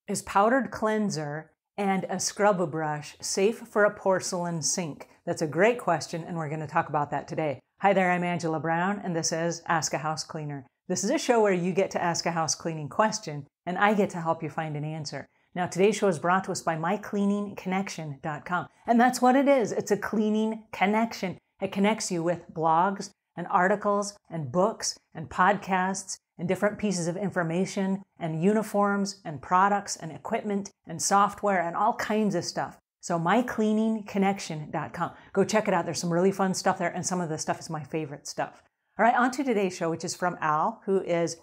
Is powdered cleanser and a scrub brush safe for a porcelain sink? That's a great question, and we're going to talk about that today. Hi there, I'm Angela Brown, and this is Ask a House Cleaner. This is a show where you get to ask a house cleaning question, and I get to help you find an answer. Now, today's show is brought to us by mycleaningconnection.com, and that's what it is. It's a cleaning connection. It connects you with blogs and articles and books and podcasts and different pieces of information and uniforms and products and equipment and software and all kinds of stuff. So mycleaningconnection.com. Go check it out. There's some really fun stuff there, and some of the stuff is my favorite stuff. All right, on to today's show, which is from Al, who is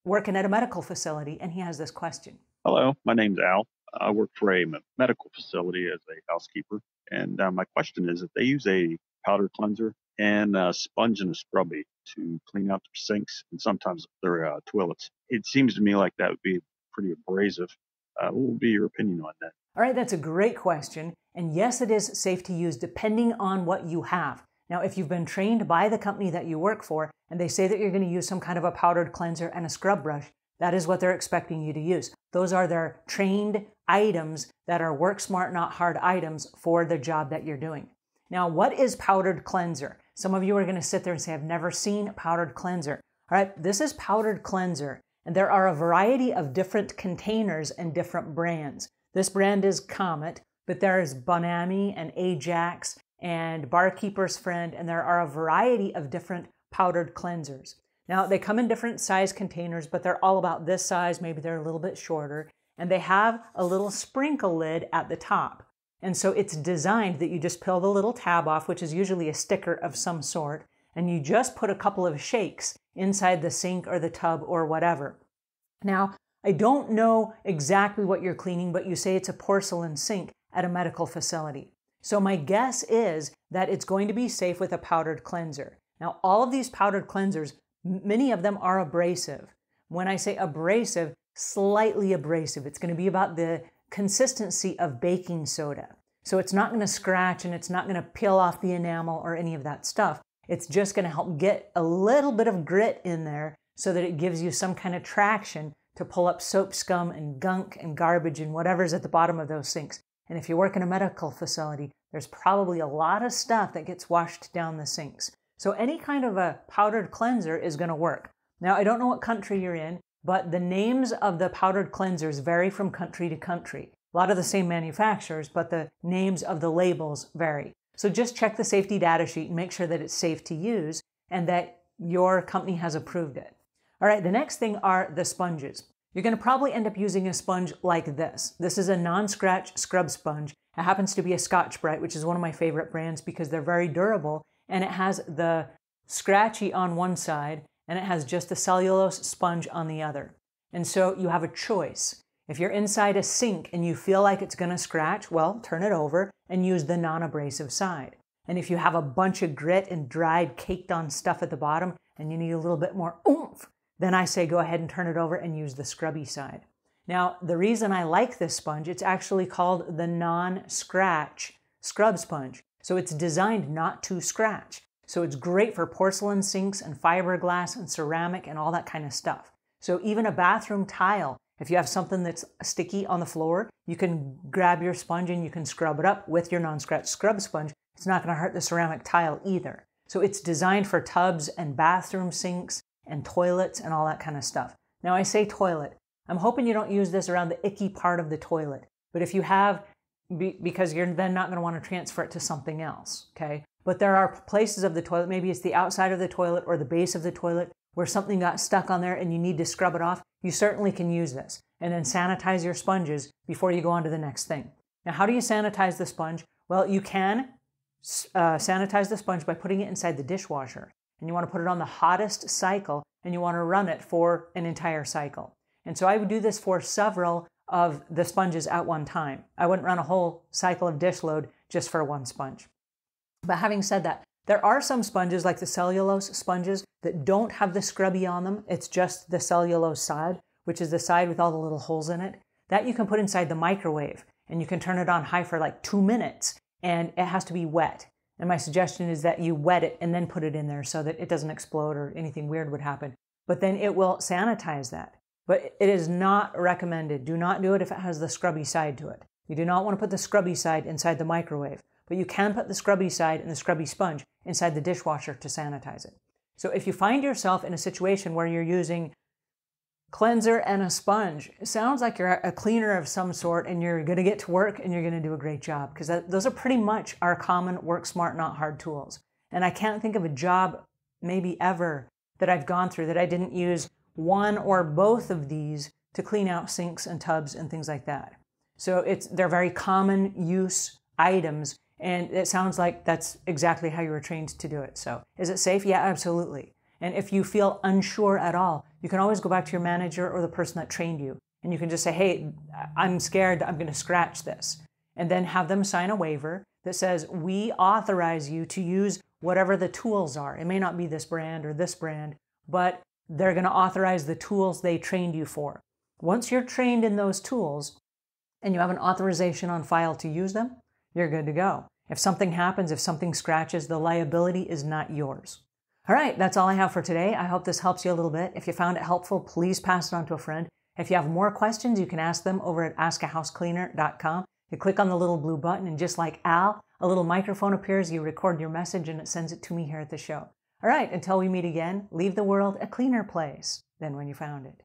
working at a medical facility, and he has this question. Hello, my name's Al. I work for a medical facility as a housekeeper, and my question is if they use a powder cleanser and a sponge and a scrubby to clean out their sinks and sometimes their toilets. It seems to me like that would be pretty abrasive. What would be your opinion on that? All right, that's a great question. And yes, it is safe to use depending on what you have. Now, if you've been trained by the company that you work for and they say that you're going to use some kind of a powdered cleanser and a scrub brush, that is what they're expecting you to use. Those are their trained items that are work smart, not hard items for the job that you're doing. Now, what is powdered cleanser? Some of you are going to sit there and say, I've never seen powdered cleanser. All right, this is powdered cleanser, and there are a variety of different containers and different brands. This brand is Comet, but there is Bonami and Ajax and Barkeeper's Friend, and there are a variety of different powdered cleansers. Now, they come in different size containers, but they're all about this size. Maybe they're a little bit shorter, and they have a little sprinkle lid at the top. And so it's designed that you just peel the little tab off, which is usually a sticker of some sort, and you just put a couple of shakes inside the sink or the tub or whatever. Now, I don't know exactly what you're cleaning, but you say it's a porcelain sink at a medical facility. So my guess is that it's going to be safe with a powdered cleanser. Now, all of these powdered cleansers, many of them are abrasive. When I say abrasive, slightly abrasive. It's going to be about the consistency of baking soda. So it's not going to scratch and it's not going to peel off the enamel or any of that stuff. It's just going to help get a little bit of grit in there so that it gives you some kind of traction to pull up soap scum and gunk and garbage and whatever's at the bottom of those sinks. And if you work in a medical facility, there's probably a lot of stuff that gets washed down the sinks. So any kind of a powdered cleanser is going to work. Now, I don't know what country you're in, but the names of the powdered cleansers vary from country to country. A lot of the same manufacturers, but the names of the labels vary. So just check the safety data sheet and make sure that it's safe to use and that your company has approved it. All right, the next thing are the sponges. You're going to probably end up using a sponge like this. This is a non-scratch scrub sponge. It happens to be a Scotch-Brite, which is one of my favorite brands because they're very durable, and it has the scratchy on one side and it has just the cellulose sponge on the other. And so you have a choice. If you're inside a sink and you feel like it's going to scratch, well, turn it over and use the non-abrasive side. And if you have a bunch of grit and dried, caked on stuff at the bottom and you need a little bit more oomph, then I say go ahead and turn it over and use the scrubby side. Now, the reason I like this sponge, it's actually called the non-scratch scrub sponge. So it's designed not to scratch. So it's great for porcelain sinks and fiberglass and ceramic and all that kind of stuff. So even a bathroom tile, if you have something that's sticky on the floor, you can grab your sponge and you can scrub it up with your non-scratch scrub sponge. It's not going to hurt the ceramic tile either. So it's designed for tubs and bathroom sinks and toilets and all that kind of stuff. Now I say toilet. I'm hoping you don't use this around the icky part of the toilet. But if you have, because you're then not going to want to transfer it to something else, okay? But there are places of the toilet, maybe it's the outside of the toilet or the base of the toilet where something got stuck on there and you need to scrub it off. You certainly can use this. And then sanitize your sponges before you go on to the next thing. Now, how do you sanitize the sponge? Well, you can sanitize the sponge by putting it inside the dishwasher. And you want to put it on the hottest cycle and you want to run it for an entire cycle. And so I would do this for several of the sponges at one time. I wouldn't run a whole cycle of dish load just for one sponge. But having said that, there are some sponges like the cellulose sponges that don't have the scrubby on them. It's just the cellulose side, which is the side with all the little holes in it. That you can put inside the microwave and you can turn it on high for like 2 minutes and it has to be wet. And my suggestion is that you wet it and then put it in there so that it doesn't explode or anything weird would happen. But then it will sanitize that. But it is not recommended. Do not do it if it has the scrubby side to it. You do not want to put the scrubby side inside the microwave, but you can put the scrubby side and the scrubby sponge inside the dishwasher to sanitize it. So if you find yourself in a situation where you're using cleanser and a sponge, it sounds like you're a cleaner of some sort and you're going to get to work and you're going to do a great job, because those are pretty much our common work smart, not hard tools. And I can't think of a job maybe ever that I've gone through that I didn't use one or both of these to clean out sinks and tubs and things like that. So they're very common use items, and it sounds like that's exactly how you were trained to do it. So is it safe? Yeah, absolutely. And if you feel unsure at all, you can always go back to your manager or the person that trained you, and you can just say, hey, I'm scared, I'm going to scratch this. And then have them sign a waiver that says, we authorize you to use whatever the tools are. It may not be this brand or this brand, but they're going to authorize the tools they trained you for. Once you're trained in those tools and you have an authorization on file to use them, you're good to go. If something happens, if something scratches, the liability is not yours. All right, that's all I have for today. I hope this helps you a little bit. If you found it helpful, please pass it on to a friend. If you have more questions, you can ask them over at askahousecleaner.com. You click on the little blue button, and just like Al, a little microphone appears, you record your message, and it sends it to me here at the show. All right, until we meet again, leave the world a cleaner place than when you found it.